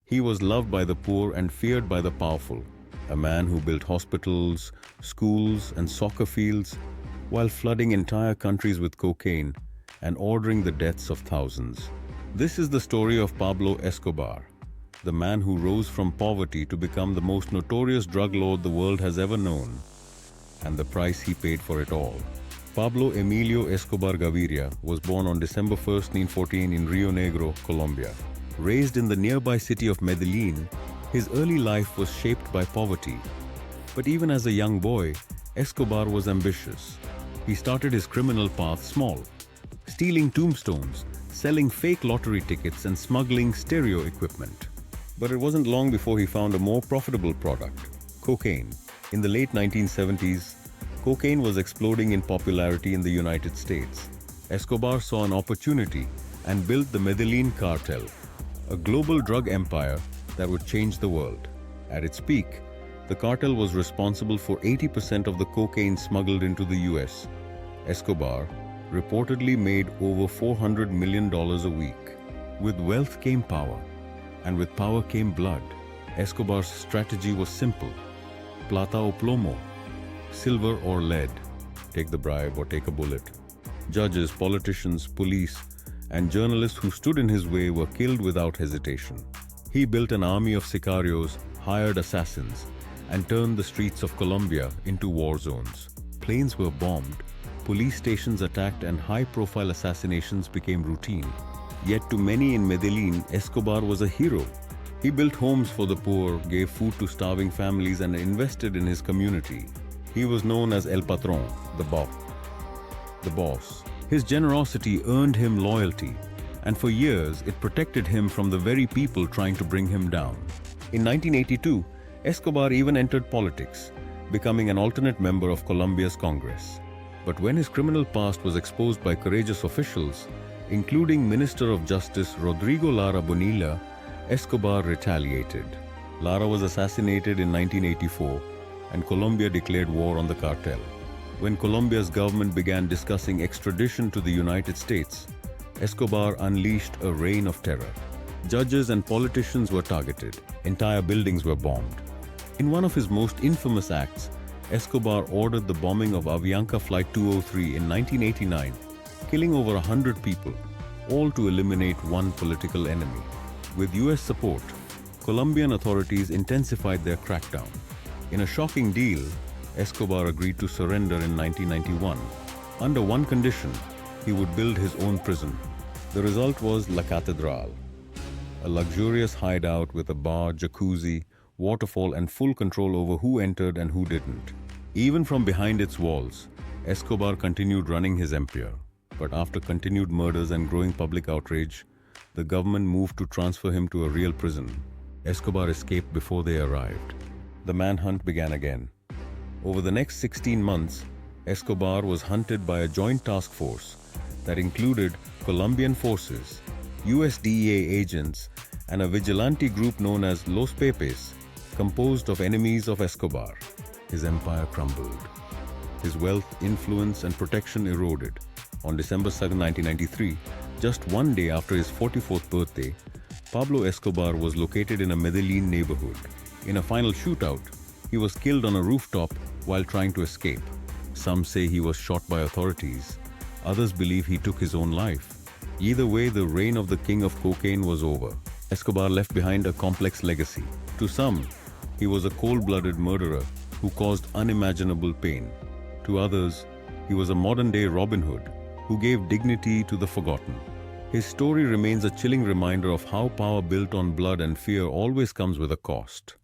He was loved by the poor and feared by the powerful, a man who built hospitals, schools, and soccer fields while flooding entire countries with cocaine and ordering the deaths of thousands. This is the story of Pablo Escobar, the man who rose from poverty to become the most notorious drug lord the world has ever known, and the price he paid for it all. Pablo Emilio Escobar Gaviria was born on December 1, 1914 in Rio Negro, Colombia. Raised in the nearby city of Medellin, his early life was shaped by poverty. But even as a young boy, Escobar was ambitious. He started his criminal path small, stealing tombstones, selling fake lottery tickets, and smuggling stereo equipment. But it wasn't long before he found a more profitable product: cocaine. In the late 1970s, cocaine was exploding in popularity in the United States. Escobar saw an opportunity and built the Medellin cartel, a global drug empire that would change the world. At its peak, the cartel was responsible for 80% of the cocaine smuggled into the US. Escobar reportedly made over $400 million a week. With wealth came power, and with power came blood. Escobar's strategy was simple: plata o plomo, silver or lead, take the bribe or take a bullet. Judges, politicians, police, and journalists who stood in his way were killed without hesitation. He built an army of sicarios, hired assassins, and turned the streets of Colombia into war zones. Planes were bombed, police stations attacked, and high-profile assassinations became routine. Yet to many in Medellin, Escobar was a hero. He built homes for the poor, gave food to starving families, and invested in his community. He was known as El Patron, the boss. His generosity earned him loyalty, and for years it protected him from the very people trying to bring him down. In 1982, Escobar even entered politics, becoming an alternate member of Colombia's Congress. But when his criminal past was exposed by courageous officials, including Minister of Justice Rodrigo Lara Bonilla, Escobar retaliated. Lara was assassinated in 1984, and Colombia declared war on the cartel. When Colombia's government began discussing extradition to the United States, Escobar unleashed a reign of terror. Judges and politicians were targeted. Entire buildings were bombed. In one of his most infamous acts, Escobar ordered the bombing of Avianca Flight 203 in 1989, killing over 100 people, all to eliminate one political enemy. With US support, Colombian authorities intensified their crackdown. In a shocking deal, Escobar agreed to surrender in 1991. Under one condition: he would build his own prison. The result was La Catedral, a luxurious hideout with a bar, jacuzzi, waterfall, and full control over who entered and who didn't. Even from behind its walls, Escobar continued running his empire. But after continued murders and growing public outrage, the government moved to transfer him to a real prison. Escobar escaped before they arrived. The manhunt began again. Over the next 16 months, Escobar was hunted by a joint task force that included Colombian forces, US DEA agents, and a vigilante group known as Los Pepes, composed of enemies of Escobar. His empire crumbled. His wealth, influence, and protection eroded. On December 7, 1993, just one day after his 44th birthday, Pablo Escobar was located in a Medellin neighborhood. In a final shootout, he was killed on a rooftop while trying to escape. Some say he was shot by authorities. Others believe he took his own life. Either way, the reign of the king of cocaine was over. Escobar left behind a complex legacy. To some, he was a cold-blooded murderer who caused unimaginable pain. To others, he was a modern-day Robin Hood who gave dignity to the forgotten. His story remains a chilling reminder of how power built on blood and fear always comes with a cost.